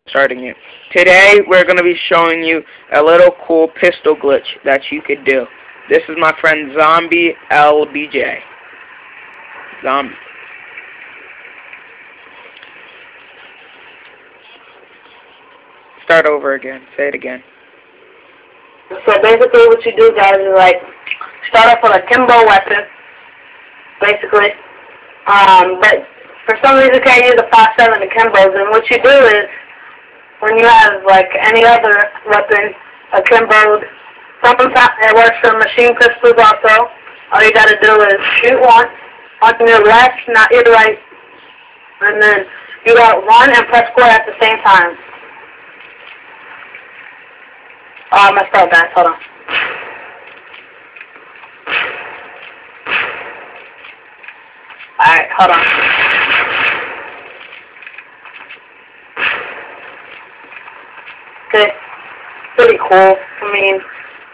Starting it. Today we're going to be showing you a little cool pistol glitch that you could do. This is my friend Zombie LBJ. Zombie. Start over again. Say it again. So basically what you do, guys, is like start off with a Kimbo weapon, basically. But for some reason you can't use a 5.7 to Kimbos, and what you do is when you have like any other weapon, a Kimbo, sometimes it works for machine pistols also. All you gotta do is shoot once on your left, not your right, and then you got one and press square at the same time. Oh, I messed up, guys. Hold on. Alright, hold on. Okay. Pretty cool. I mean,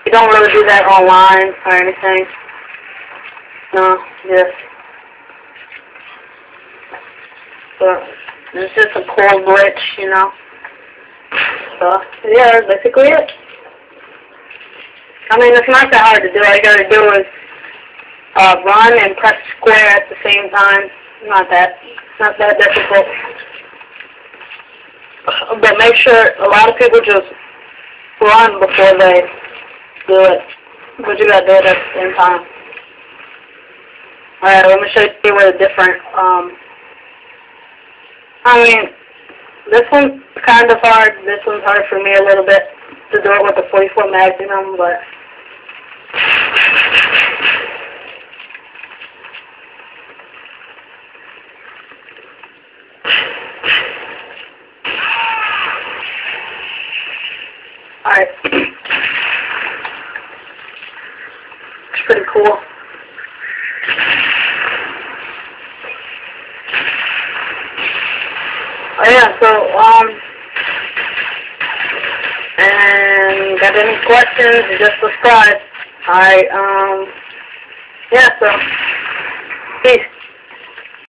you don't really do that online or anything. No, just. So, it's just a cool glitch, you know. So, yeah, that's basically it. I mean, it's not that hard to do. All you gotta do is run and press square at the same time. Not that difficult. But make sure, a lot of people just run before they do it. But you gotta do it at the same time. Alright, let me show you where the different, I mean, this one's kind of hard. This one's hard for me a little bit to do it with the 44 Magnum, but alright. It's pretty cool. Oh yeah, so, and got any questions, just subscribe. Alright, yeah, so, peace.